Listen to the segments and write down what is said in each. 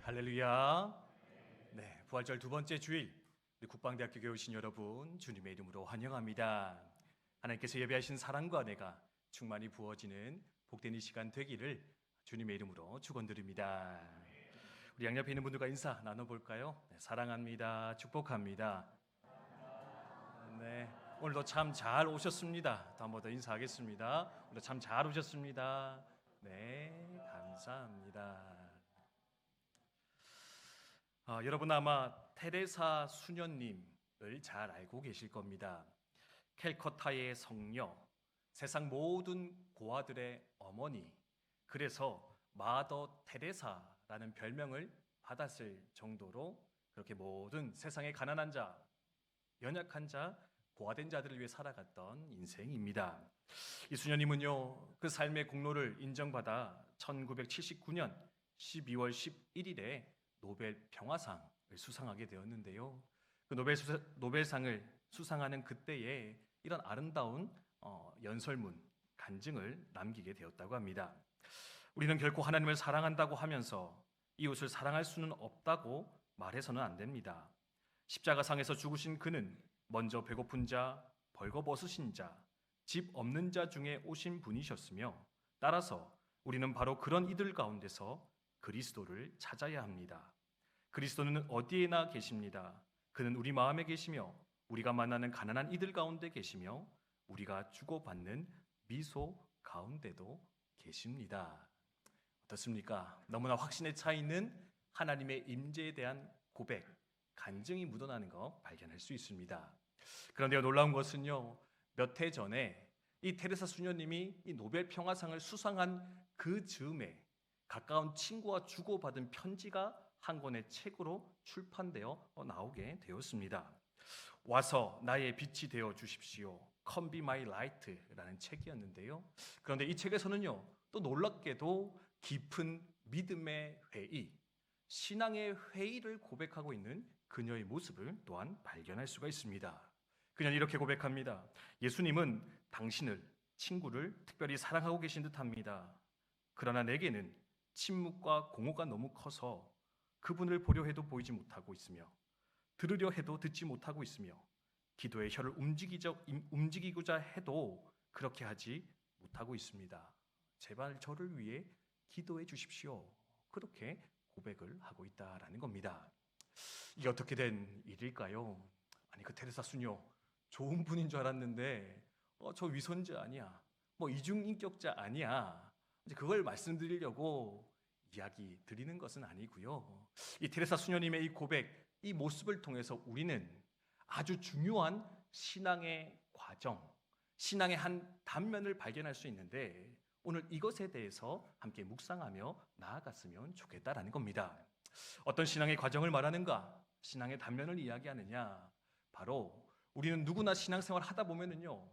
할렐루야. 네, 부활절 두 번째 주일, 우리 국방대학교 교회 오신 여러분 주님의 이름으로 환영합니다. 하나님께서 예배하신 사랑과 은혜가 충만히 부어지는 복된 이 시간 되기를 주님의 이름으로 축원드립니다. 우리 양옆에 있는 분들과 인사 나눠볼까요? 네, 사랑합니다. 축복합니다. 네, 오늘도 참 잘 오셨습니다. 한 번 더 인사하겠습니다. 오늘도 참 잘 오셨습니다. 네, 감사합니다. 여러분 아마 테레사 수녀님을 잘 알고 계실 겁니다. 캘커타의 성녀, 세상 모든 고아들의 어머니, 그래서 마더 테레사라는 별명을 받았을 정도로 그렇게 모든 세상의 가난한 자, 연약한 자, 고아된 자들을 위해 살아갔던 인생입니다. 이 수녀님은요, 그 삶의 공로를 인정받아 1979년 12월 11일에 노벨 평화상을 수상하게 되었는데요. 그 노벨상을 수상하는 그때에 이런 아름다운 연설문, 간증을 남기게 되었다고 합니다. 우리는 결코 하나님을 사랑한다고 하면서 이웃을 사랑할 수는 없다고 말해서는 안 됩니다. 십자가상에서 죽으신 그는 먼저 배고픈 자, 벌거벗으신 자, 집 없는 자 중에 오신 분이셨으며 따라서 우리는 바로 그런 이들 가운데서 그리스도를 찾아야 합니다. 그리스도는 어디에나 계십니다. 그는 우리 마음에 계시며 우리가 만나는 가난한 이들 가운데 계시며 우리가 주고받는 미소 가운데도 계십니다. 어떻습니까? 너무나 확신에 차 있는 하나님의 임재에 대한 고백, 간증이 묻어나는 거 발견할 수 있습니다. 그런데 놀라운 것은요, 몇 해 전에 이 테레사 수녀님이 이 노벨 평화상을 수상한 그 즈음에 가까운 친구와 주고받은 편지가 한 권의 책으로 출판되어 나오게 되었습니다. 와서 나의 빛이 되어 주십시오. Come be my light라는 책이었는데요. 그런데 이 책에서는요, 또 놀랍게도 깊은 믿음의 회의, 신앙의 회의를 고백하고 있는 그녀의 모습을 또한 발견할 수가 있습니다. 그녀는 이렇게 고백합니다. 예수님은 당신을, 친구를 특별히 사랑하고 계신 듯합니다. 그러나 내게는 침묵과 공허가 너무 커서 그분을 보려 해도 보이지 못하고 있으며 들으려 해도 듣지 못하고 있으며 기도의 혀를 움직이고자 해도 그렇게 하지 못하고 있습니다. 제발 저를 위해 기도해 주십시오. 그렇게 고백을 하고 있다라는 겁니다. 이게 어떻게 된 일일까요? 아니, 그 테레사 수녀 좋은 분인 줄 알았는데 저 위선자 아니야, 뭐 이중인격자 아니야, 이제 그걸 말씀드리려고 이야기 드리는 것은 아니고요. 이 테레사 수녀님의 이 고백, 이 모습을 통해서 우리는 아주 중요한 신앙의 과정, 신앙의 한 단면을 발견할 수 있는데 오늘 이것에 대해서 함께 묵상하며 나아갔으면 좋겠다라는 겁니다. 어떤 신앙의 과정을 말하는가? 신앙의 단면을 이야기하느냐? 바로 우리는 누구나 신앙생활 하다 보면은요,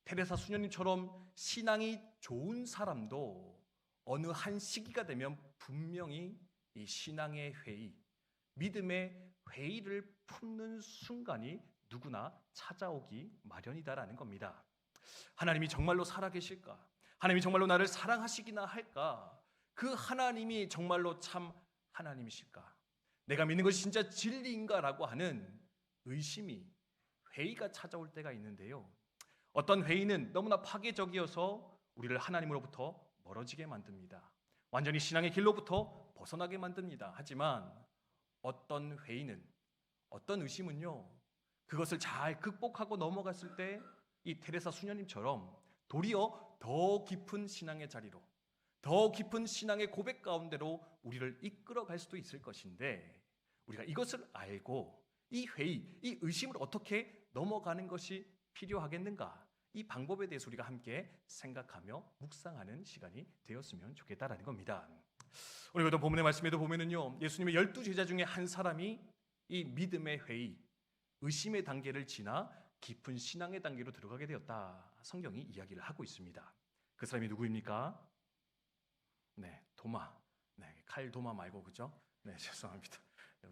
테레사 수녀님처럼 신앙이 좋은 사람도 어느 한 시기가 되면 분명히 이 신앙의 회의, 믿음의 회의를 품는 순간이 누구나 찾아오기 마련이다라는 겁니다. 하나님이 정말로 살아계실까? 하나님이 정말로 나를 사랑하시기나 할까? 그 하나님이 정말로 참 하나님이실까? 내가 믿는 것이 진짜 진리인가라고 하는 의심이, 회의가 찾아올 때가 있는데요. 어떤 회의는 너무나 파괴적이어서 우리를 하나님으로부터 멀어지게 만듭니다. 완전히 신앙의 길로부터 벗어나게 만듭니다. 하지만 어떤 회의는, 어떤 의심은요, 그것을 잘 극복하고 넘어갔을 때 이 테레사 수녀님처럼 도리어 더 깊은 신앙의 자리로, 더 깊은 신앙의 고백 가운데로 우리를 이끌어갈 수도 있을 것인데, 우리가 이것을 알고 이 회의, 이 의심을 어떻게 넘어가는 것이 필요하겠는가? 이 방법에 대해서 우리가 함께 생각하며 묵상하는 시간이 되었으면 좋겠다라는 겁니다. 오늘도 본문의 말씀에도 보면은요, 예수님의 12제자 중에 한 사람이 이 믿음의 회의, 의심의 단계를 지나 깊은 신앙의 단계로 들어가게 되었다, 성경이 이야기를 하고 있습니다. 그 사람이 누구입니까? 네, 도마. 네, 칼 도마 말고, 그죠? 네, 죄송합니다.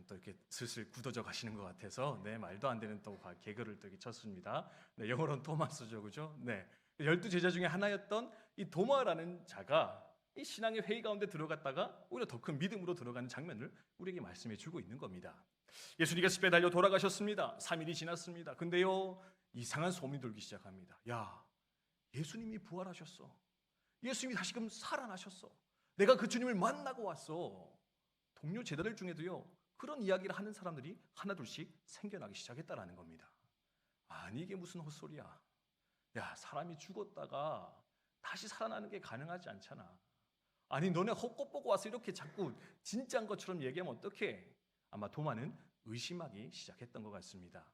또 이렇게 슬슬 굳어져 가시는 것 같아서, 네, 말도 안 되는 또 개그를 또 이렇게 쳤습니다. 네, 영어로는 토마스죠, 그죠? 네, 12제자 중에 하나였던 이 도마라는 자가 이 신앙의 회의 가운데 들어갔다가 오히려 더 큰 믿음으로 들어가는 장면을 우리에게 말씀해 주고 있는 겁니다. 예수님께서 배달려 돌아가셨습니다. 3일이 지났습니다. 근데요, 이상한 소문이 돌기 시작합니다. 야, 예수님이 부활하셨어. 예수님이 다시금 살아나셨어. 내가 그 주님을 만나고 왔어. 동료 제자들 중에도요, 그런 이야기를 하는 사람들이 하나둘씩 생겨나기 시작했다라는 겁니다. 아니, 이게 무슨 헛소리야. 야, 사람이 죽었다가 다시 살아나는 게 가능하지 않잖아. 아니, 너네 헛것 보고 와서 이렇게 자꾸 진짜인 것처럼 얘기하면 어떡해? 아마 도마는 의심하기 시작했던 것 같습니다.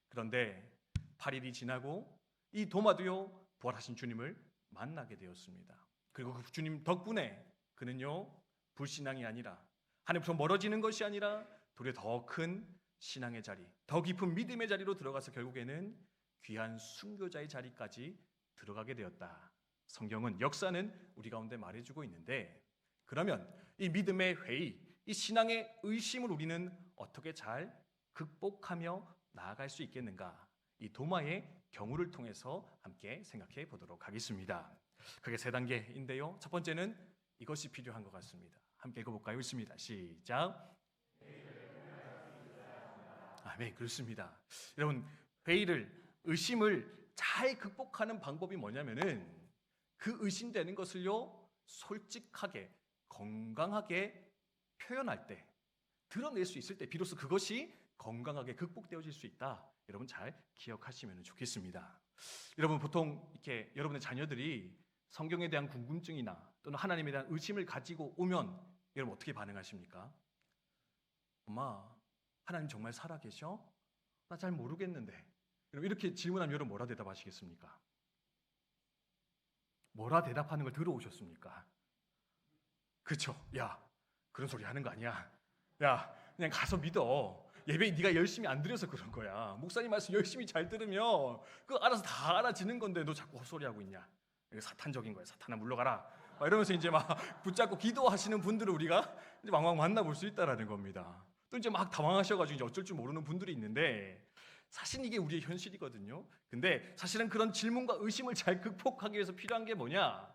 그런데 8일이 지나고 이 도마도요, 부활하신 주님을 만나게 되었습니다. 그리고 그 주님 덕분에 그는요, 불신앙이 아니라, 하나님부터 멀어지는 것이 아니라 도리어 더 큰 신앙의 자리, 더 깊은 믿음의 자리로 들어가서 결국에는 귀한 순교자의 자리까지 들어가게 되었다. 성경은, 역사는 우리 가운데 말해주고 있는데, 그러면 이 믿음의 회의, 이 신앙의 의심을 우리는 어떻게 잘 극복하며 나아갈 수 있겠는가? 이 도마의 경우를 통해서 함께 생각해 보도록 하겠습니다. 그게 세 단계인데요. 첫 번째는 이것이 필요한 것 같습니다. 함께 읽어볼까요? 있습니다. 시작. 아멘. 그렇습니다. 여러분, 회의를, 의심을 잘 극복하는 방법이 뭐냐면은, 그 의심되는 것을요, 솔직하게, 건강하게 표현할 때, 드러낼 수 있을 때 비로소 그것이 건강하게 극복되어질 수 있다. 여러분 잘 기억하시면 좋겠습니다. 여러분, 보통 이렇게 여러분의 자녀들이 성경에 대한 궁금증이나 또는 하나님에 대한 의심을 가지고 오면 여러분 어떻게 반응하십니까? 엄마, 하나님 정말 살아계셔? 나 잘 모르겠는데. 여러분, 이렇게 질문하면 여러분 뭐라 대답하시겠습니까? 뭐라 대답하는 걸 들어오셨습니까? 그렇죠? 야, 그런 소리 하는 거 아니야. 야, 그냥 가서 믿어. 예배 네가 열심히 안 드려서 그런 거야. 목사님 말씀 열심히 잘 들으면 그거 알아서 다 알아지는 건데 너 자꾸 헛소리하고 있냐. 이거 사탄적인 거야. 사탄아 물러가라. 막 이러면서 이제 막 붙잡고 기도하시는 분들을 우리가 이제 왕왕 만나볼 수 있다라는 겁니다. 또 이제 막 당황하셔가지고 이제 어쩔 줄 모르는 분들이 있는데, 사실 이게 우리의 현실이거든요. 근데 사실은 그런 질문과 의심을 잘 극복하기 위해서 필요한 게 뭐냐?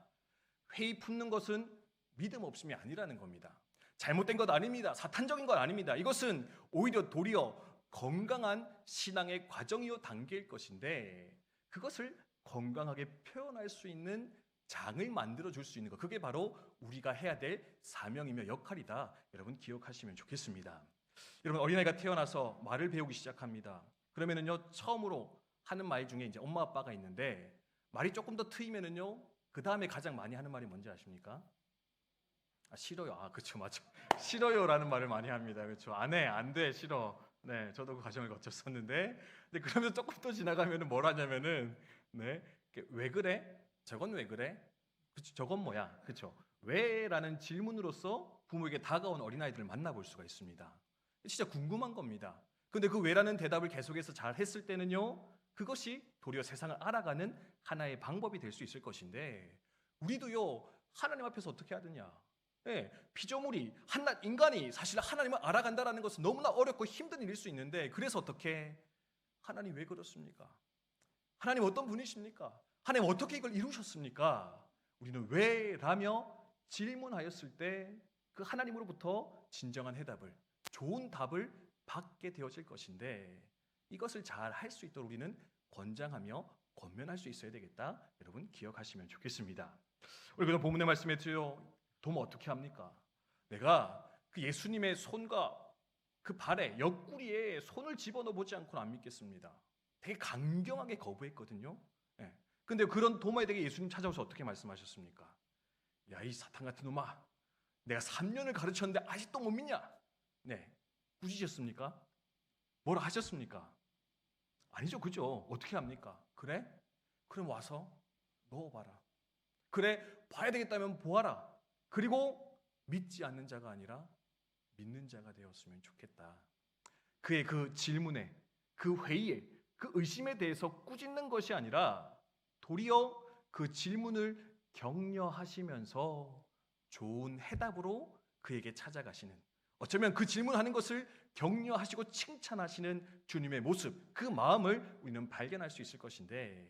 회의 푸는 것은 믿음 없음이 아니라는 겁니다. 잘못된 것 아닙니다. 사탄적인 것 아닙니다. 이것은 오히려 도리어 건강한 신앙의 과정이요 단계일 것인데, 그것을 건강하게 표현할 수 있는 장을 만들어 줄 수 있는 것, 그게 바로 우리가 해야 될 사명이며 역할이다. 여러분 기억하시면 좋겠습니다. 여러분, 어린아이가 태어나서 말을 배우기 시작합니다. 그러면은요, 처음으로 하는 말 중에 이제 엄마 아빠가 있는데, 말이 조금 더 트이면은요, 그 다음에 가장 많이 하는 말이 뭔지 아십니까? 싫어요. 그렇죠, 맞죠. 싫어요라는 말을 많이 합니다. 그렇죠. 안 해, 안 돼, 싫어. 네, 저도 그 과정을 거쳤었는데, 근데 그러면서 조금 더 지나가면은 뭘 하냐면은, 네, 왜 그래? 저건 왜 그래? 그쵸, 저건 뭐야? 그렇죠. 왜라는 질문으로서 부모에게 다가온 어린아이들을 만나볼 수가 있습니다. 진짜 궁금한 겁니다. 근데 그 왜라는 대답을 계속해서 잘 했을 때는요, 그것이 도리어 세상을 알아가는 하나의 방법이 될 수 있을 것인데, 우리도요, 하나님 앞에서 어떻게 하느냐? 예, 피조물이 인간이 사실 하나님을 알아간다라는 것은 너무나 어렵고 힘든 일일 수 있는데, 그래서 어떻게, 하나님 왜 그렇습니까? 하나님 어떤 분이십니까? 하나님 어떻게 이걸 이루셨습니까? 우리는 왜라며 질문하였을 때 그 하나님으로부터 진정한 해답을, 좋은 답을 받게 되어질 것인데, 이것을 잘 할 수 있도록 우리는 권장하며 권면할 수 있어야 되겠다. 여러분 기억하시면 좋겠습니다. 우리 그런 본문의 말씀에 도움 어떻게 합니까? 내가 그 예수님의 손과 그 발에, 옆구리에 손을 집어넣어 보지 않고는 안 믿겠습니다. 되게 강경하게 거부했거든요. 예. 근데 그런 도마에 대해 예수님 찾아오셔서 어떻게 말씀하셨습니까? 야, 이 사탄 같은 놈아, 내가 3년을 가르쳤는데 아직도 못 믿냐? 네, 꾸짖으셨습니까? 뭐라 하셨습니까? 아니죠, 그죠? 어떻게 합니까? 그래? 그럼 와서 넣어봐라. 그래, 봐야 되겠다면 보아라. 그리고 믿지 않는 자가 아니라 믿는 자가 되었으면 좋겠다. 그의 그 질문에, 그 회의에, 그 의심에 대해서 꾸짖는 것이 아니라 도리어 그 질문을 격려하시면서 좋은 해답으로 그에게 찾아가시는, 어쩌면 그 질문하는 것을 격려하시고 칭찬하시는 주님의 모습, 그 마음을 우리는 발견할 수 있을 것인데,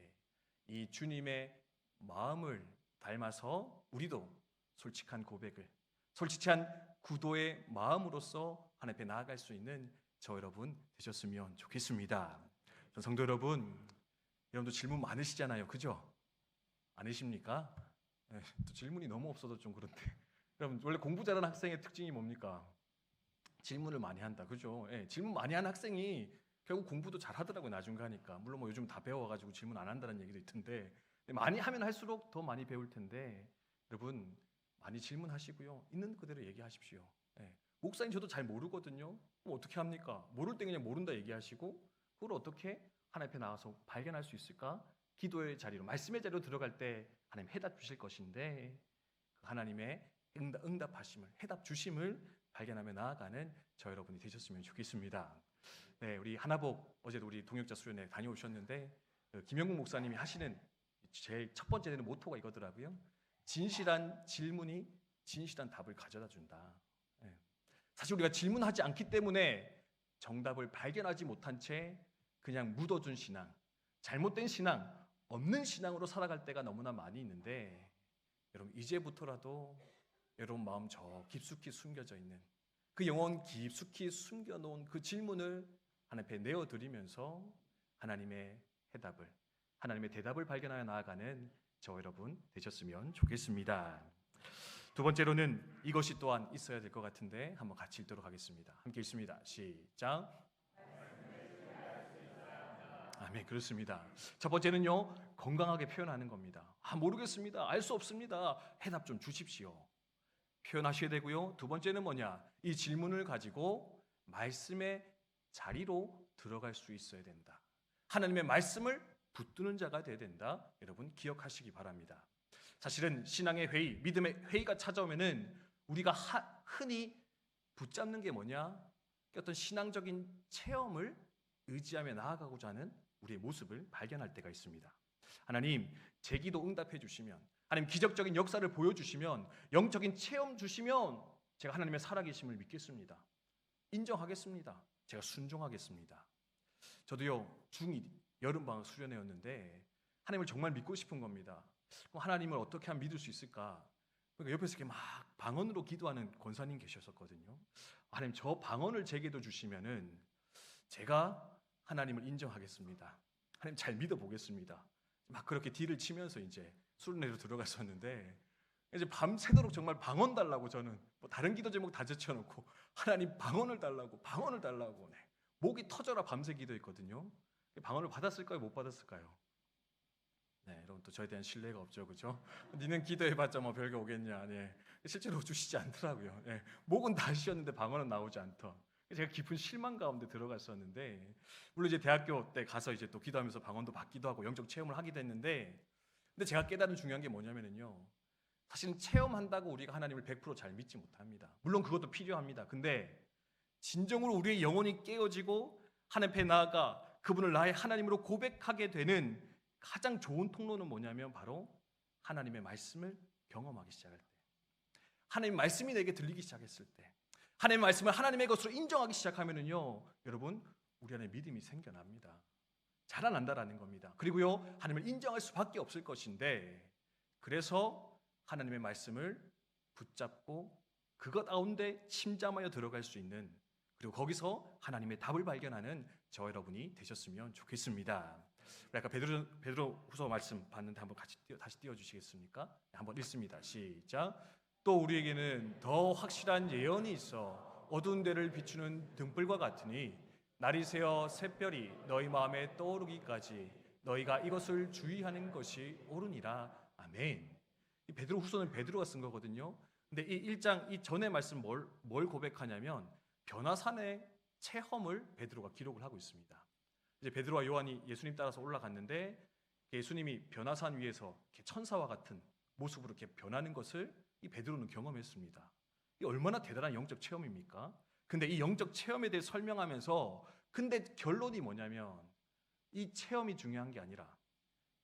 이 주님의 마음을 닮아서 우리도 솔직한 고백을, 솔직한 구도의 마음으로서 하나님 앞에 나아갈 수 있는 저 여러분 되셨으면 좋겠습니다. 성도 여러분, 여러분도 질문 많으시잖아요, 그죠? 아니십니까? 네, 또 질문이 너무 없어도 좀 그런데 여러분, 원래 공부 잘하는 학생의 특징이 뭡니까? 질문을 많이 한다, 그죠? 예, 질문 많이 하는 학생이 결국 공부도 잘하더라고요, 나중 가니까. 물론 뭐 요즘 다 배워가지고 질문 안 한다는 얘기도 있던데, 많이 하면 할수록 더 많이 배울 텐데, 여러분 많이 질문하시고요, 있는 그대로 얘기하십시오. 예, 목사님 저도 잘 모르거든요. 그럼 어떻게 합니까? 모를 때 그냥 모른다 얘기하시고, 그걸 어떻게 하나님 앞에 나와서 발견할 수 있을까? 기도의 자리로, 말씀의 자리로 들어갈 때 하나님 해답 주실 것인데, 그 하나님의 응답하심을, 해답 주심을 발견하며 나아가는 저 여러분이 되셨으면 좋겠습니다. 네, 우리 하나복 어제도 우리 동역자 수련회 다녀오셨는데, 김영국 목사님이 하시는 제일 첫 번째 되는 모토가 이거더라고요. 진실한 질문이 진실한 답을 가져다 준다. 네. 사실 우리가 질문하지 않기 때문에 정답을 발견하지 못한 채 그냥 묻어둔 신앙, 잘못된 신앙, 없는 신앙으로 살아갈 때가 너무나 많이 있는데, 여러분 이제부터라도 여러분 마음 저 깊숙이 숨겨져 있는 그 영혼 깊숙이 숨겨놓은 그 질문을 하나님 앞에 내어드리면서 하나님의 해답을, 하나님의 대답을 발견하여 나아가는 저 여러분 되셨으면 좋겠습니다. 두 번째로는 이것이 또한 있어야 될 것 같은데 한번 같이 읽도록 하겠습니다. 함께 읽습니다. 시작. 아멘. 그렇습니다. 첫 번째는요, 건강하게 표현하는 겁니다. 모르겠습니다. 알 수 없습니다. 해답 좀 주십시오. 표현하셔야 되고요. 두 번째는 뭐냐? 이 질문을 가지고 말씀의 자리로 들어갈 수 있어야 된다. 하나님의 말씀을 붙드는 자가 되어야 된다. 여러분 기억하시기 바랍니다. 사실은 신앙의 회의, 믿음의 회의가 찾아오면은 우리가 흔히 붙잡는 게 뭐냐? 어떤 신앙적인 체험을 의지하며 나아가고자 하는 우리의 모습을 발견할 때가 있습니다. 하나님, 제 기도 응답해 주시면, 하나님 기적적인 역사를 보여주시면, 영적인 체험 주시면 제가 하나님의 살아계심을 믿겠습니다. 인정하겠습니다. 제가 순종하겠습니다. 저도요, 중2 여름방학 수련회였는데 하나님을 정말 믿고 싶은 겁니다. 그럼 하나님을 어떻게 하면 믿을 수 있을까? 그러니까 옆에서 이렇게 막 방언으로 기도하는 권사님 계셨었거든요. 하나님 저 방언을 제게도 주시면은 제가 하나님을 인정하겠습니다. 하나님 잘 믿어보겠습니다. 막 그렇게 딜을 치면서 이제 수련회로 들어갔었는데, 이제 밤새도록 정말 방언 달라고, 저는 뭐 다른 기도 제목 다 제쳐놓고 하나님 방언을 달라고 네. 목이 터져라 밤새 기도했거든요. 방언을 받았을까요? 못 받았을까요? 네, 여러분 또 저에 대한 신뢰가 없죠, 그죠? 니는 기도해봤자 뭐 별게 오겠냐. 네. 실제로 주시지 않더라고요. 네. 목은 다 쉬었는데 방언은 나오지 않던. 제가 깊은 실망 가운데 들어갔었는데, 물론 이제 대학교 때 가서 이제 또 기도하면서 방언도 받기도 하고 영적 체험을 하기도 했는데, 근데 제가 깨달은 중요한 게 뭐냐면요, 사실은 체험한다고 우리가 하나님을 100% 잘 믿지 못합니다. 물론 그것도 필요합니다. 근데 진정으로 우리의 영혼이 깨어지고 하나님 앞에 나아가 그분을 나의 하나님으로 고백하게 되는 가장 좋은 통로는 뭐냐면 바로 하나님의 말씀을 경험하기 시작할 때, 하나님의 말씀이 내게 들리기 시작했을 때, 하나님의 말씀을 하나님의 것으로 인정하기 시작하면은요, 여러분 우리 안에 믿음이 생겨납니다. 자라난다라는 겁니다. 그리고요, 하나님을 인정할 수밖에 없을 것인데, 그래서 하나님의 말씀을 붙잡고 그것 가운데 침잠하여 들어갈 수 있는, 그리고 거기서 하나님의 답을 발견하는 저 여러분이 되셨으면 좋겠습니다. 우리 아까 베드로후서 말씀 봤는데 한번 같이 다시 띄워주시겠습니까? 한번 읽습니다. 시작. 또 우리에게는 더 확실한 예언이 있어 어두운 데를 비추는 등불과 같으니 날이 새어 샛별이 너희 마음에 떠오르기까지 너희가 이것을 주의하는 것이 옳으니라. 아멘. 이 베드로후서는 베드로가 쓴 거거든요. 근데 이 1장 이 전의 말씀 뭘 고백하냐면 변화산의 체험을 베드로가 기록을 하고 있습니다. 이제 베드로와 요한이 예수님 따라서 올라갔는데 예수님이 변화산 위에서 천사와 같은 모습으로 이렇게 변하는 것을 이 베드로는 경험했습니다. 이 얼마나 대단한 영적 체험입니까? 근데 이 영적 체험에 대해 설명하면서, 근데 결론이 뭐냐면 이 체험이 중요한 게 아니라,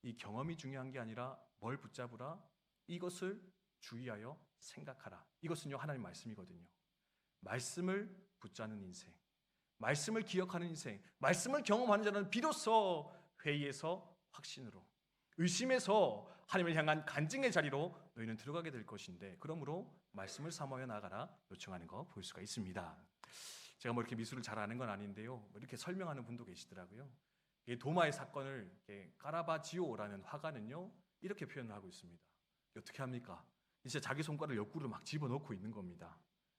이 경험이 중요한 게 아니라 뭘 붙잡으라? 이것을 주의하여 생각하라. 이것은요 하나님 말씀이거든요. 말씀을 붙잡는 인생, 말씀을 기억하는 인생, 말씀을 경험하는 자는 비로소 회의에서 확신으로, 의심에서 하나님을 향한 간증의 자리로 너희는 들어가게 될 것인데 그러므로 말씀을 사모하여 나가라 요청하는 거 볼 수가 있습니다. 제가 뭐 이렇게 미술을 잘 아는 건 아닌데요. 뭐 이렇게 설명하는 분도 계시더라고요. 이 도마의 사건을 까라바지오라는 화가는요 이렇게 표현을 하고 있습니다. 어떻게 합니까? 이제 자기 손가락을 옆구리로 막 집어넣고 있는 겁니다.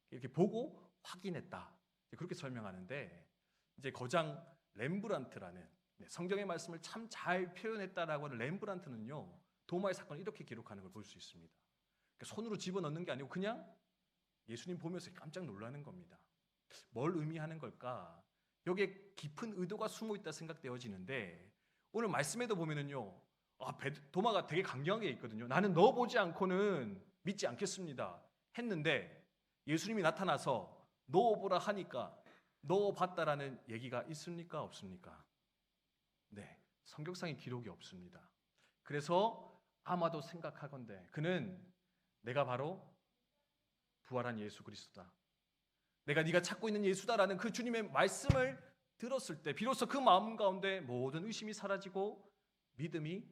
이렇게 보고 확인했다. 그렇게 설명하는데 이제 거장 렘브란트라는 성경의 말씀을 참 잘 표현했다라고 하는 렘브란트는요 도마의 사건을 이렇게 기록하는 걸 볼 수 있습니다. 그러니까 손으로 집어넣는 게 아니고 그냥 예수님 보면서 깜짝 놀라는 겁니다. 뭘 의미하는 걸까? 여기에 깊은 의도가 숨어 있다 생각되어지는데 오늘 말씀에도 보면은요 도마가 되게 강경하게 있거든요. 나는 너 보지 않고는 믿지 않겠습니다 했는데 예수님이 나타나서 너 보라 하니까 너 봤다라는 얘기가 있습니까? 없습니까? 네, 성경상의 기록이 없습니다. 그래서 아마도 생각하건대 그는 내가 바로 부활한 예수 그리스도다. 내가 네가 찾고 있는 예수다라는 그 주님의 말씀을 들었을 때 비로소 그 마음 가운데 모든 의심이 사라지고 믿음이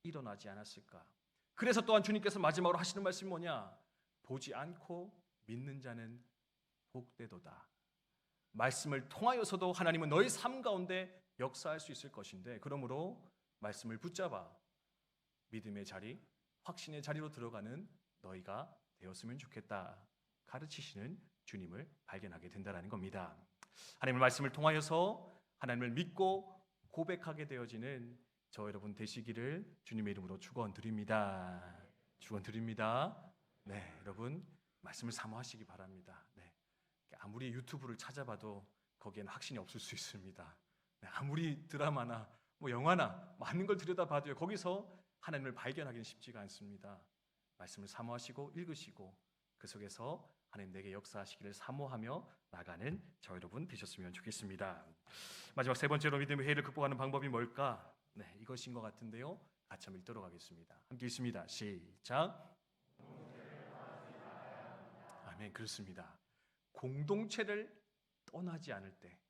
일어나지 않았을까. 그래서 또한 주님께서 마지막으로 하시는 말씀이 뭐냐? 보지 않고 믿는 자는 복되도다. 말씀을 통하여서도 하나님은 너희 삶 가운데 역사할 수 있을 것인데 그러므로 말씀을 붙잡아 믿음의 자리, 확신의 자리로 들어가는 너희가 되었으면 좋겠다. 가르치시는 주님을 발견하게 된다는 겁니다. 하나님의 말씀을 통하여서 하나님을 믿고 고백하게 되어지는 저 여러분 되시기를 주님의 이름으로 축원드립니다. 축원드립니다. 네, 여러분 말씀을 사모하시기 바랍니다. 네, 아무리 유튜브를 찾아봐도 거기에는 확신이 없을 수 있습니다. 네, 아무리 드라마나 뭐 영화나 많은 걸 들여다봐도요 거기서 하나님을 발견하기는 쉽지가 않습니다. 말씀을 사모하시고 읽으시고 그 속에서 하나님 내게 역사하시기를 사모하며 나가는 저 여러분 되셨으면 좋겠습니다. 마지막 세 번째로 믿음의 회의를 극복하는 방법이 뭘까? 네, 이것인 것 같은데요. 같이 한번 읽도록 하겠습니다. 함께 읽습니다. 시작. 아멘. 그렇습니다. 공동체를 떠나지 않을 때,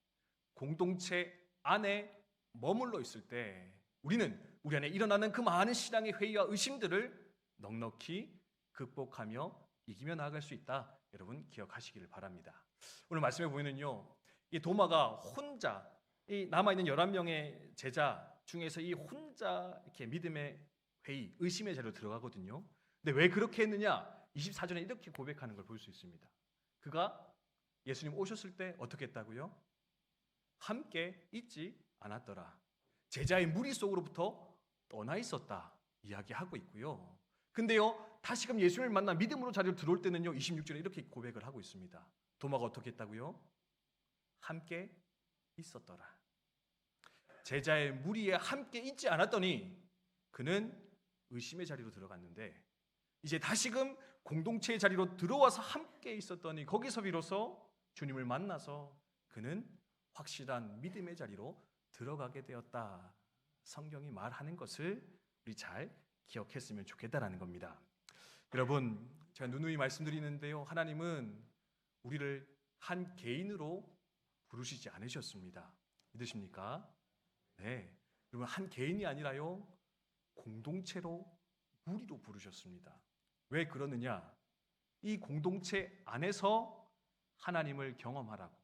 공동체 안에 머물러 있을 때 우리는 우리 안에 일어나는 그 많은 신앙의 회의와 의심들을 넉넉히 극복하며 이기며 나아갈 수 있다. 여러분 기억하시기를 바랍니다. 오늘 말씀해 보면은요, 이 도마가 혼자 이 남아있는 11명의 제자 중에서 이 혼자 이렇게 믿음의 회의, 의심의 자리로 들어가거든요. 근데 왜 그렇게 했느냐? 24절에 이렇게 고백하는 걸 볼 수 있습니다. 그가 예수님 오셨을 때 어떻게 했다고요? 함께 있지 않았더라. 제자의 무리 속으로부터 떠나 있었다 이야기하고 있고요. 근데요 다시금 예수님을 만나 믿음으로 자리로 들어올 때는요 26절에 이렇게 고백을 하고 있습니다. 도마가 어떻게 했다고요? 함께 있었더라. 제자의 무리에 함께 있지 않았더니 그는 의심의 자리로 들어갔는데 이제 다시금 공동체의 자리로 들어와서 함께 있었더니 거기서 비로소 주님을 만나서 그는 확실한 믿음의 자리로 들어가게 되었다. 성경이 말하는 것을 우리 잘 기억했으면 좋겠다라는 겁니다. 여러분, 제가 누누이 말씀드리는데요. 하나님은 우리를 한 개인으로 부르시지 않으셨습니다. 믿으십니까? 네. 여러분, 한 개인이 아니라요. 공동체로 무리로 부르셨습니다. 왜 그러느냐? 이 공동체 안에서 하나님을 경험하라고,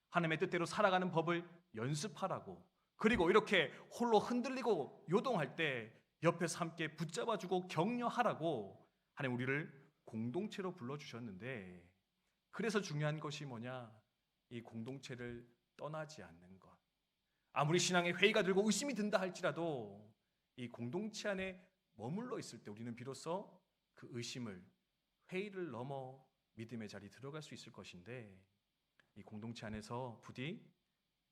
하나님의 뜻대로 살아가는 법을 연습하라고, 그리고 이렇게 홀로 흔들리고 요동할 때 옆에서 함께 붙잡아주고 격려하라고 하나님 우리를 공동체로 불러주셨는데, 그래서 중요한 것이 뭐냐? 이 공동체를 떠나지 않는 것. 아무리 신앙의 회의가 들고 의심이 든다 할지라도 이 공동체 안에 머물러 있을 때 우리는 비로소 그 의심을, 회의를 넘어 믿음의 자리에 들어갈 수 있을 것인데, 이 공동체 안에서 부디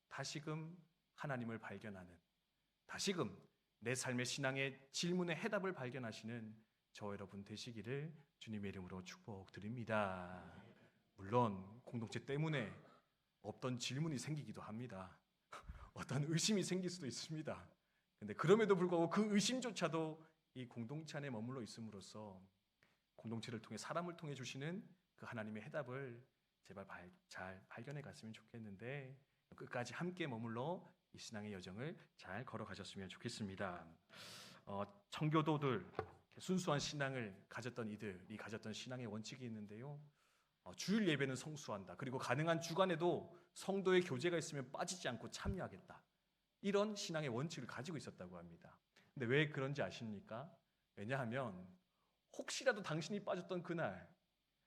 다시금 하나님을 발견하는, 다시금 내 삶의 신앙의 질문의 해답을 발견하시는 저 여러분 되시기를 주님의 이름으로 축복드립니다. 물론 공동체 때문에 없던 질문이 생기기도 합니다. 어떤 의심이 생길 수도 있습니다. 근데 그럼에도 불구하고 그 의심조차도 이 공동체 안에 머물러 있음으로써 공동체를 통해, 사람을 통해 주시는 그 하나님의 해답을 제발 잘 발견해 갔으면 좋겠는데, 끝까지 함께 머물러 이 신앙의 여정을 잘 걸어가셨으면 좋겠습니다. 청교도들 순수한 신앙을 가졌던 이들이 가졌던 신앙의 원칙이 있는데요. 주일 예배는 성수한다. 그리고 가능한 주간에도 성도의 교제가 있으면 빠지지 않고 참여하겠다. 이런 신앙의 원칙을 가지고 있었다고 합니다. 근데 왜 그런지 아십니까? 왜냐하면 혹시라도 당신이 빠졌던 그날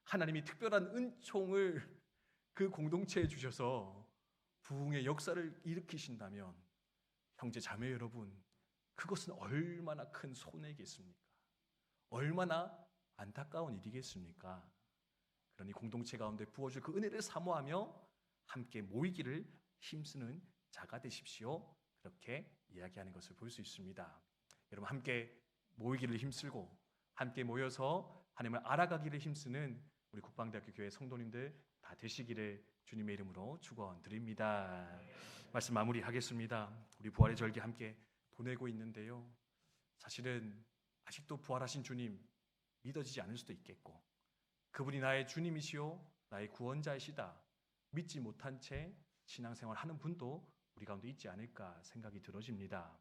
하나님이 특별한 은총을 그 공동체에 주셔서 부흥의 역사를 일으키신다면 형제 자매 여러분, 그것은 얼마나 큰 손해겠습니까? 얼마나 안타까운 일이겠습니까? 그러니 공동체 가운데 부어줄 그 은혜를 사모하며 함께 모이기를 힘쓰는 자가 되십시오. 그렇게 이야기하는 것을 볼 수 있습니다. 여러분 함께 모이기를 힘쓰고 함께 모여서 하나님을 알아가기를 힘쓰는 우리 국방대학교 교회 성도님들 다 되시기를 주님의 이름으로 축원드립니다. 말씀 마무리하겠습니다. 우리 부활의 절기 함께 보내고 있는데요. 사실은 아직도 부활하신 주님 믿어지지 않을 수도 있겠고 그분이 나의 주님이시요 나의 구원자이시다 믿지 못한 채 신앙생활 하는 분도 우리 가운데 있지 않을까 생각이 들어집니다.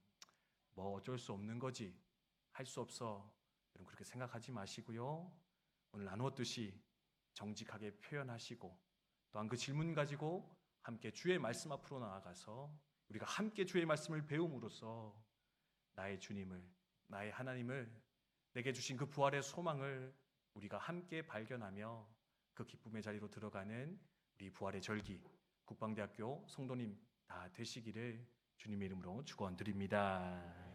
뭐 어쩔 수 없는 거지 할 수 없어 여러분 그렇게 생각하지 마시고요. 오늘 나누었듯이 정직하게 표현하시고 또한 그 질문 가지고 함께 주의 말씀 앞으로 나아가서 우리가 함께 주의 말씀을 배움으로써 나의 주님을 나의 하나님을 내게 주신 그 부활의 소망을 우리가 함께 발견하며 그 기쁨의 자리로 들어가는 우리 부활의 절기 국방대학교 성도님 다 되시기를 주님의 이름으로 축원드립니다.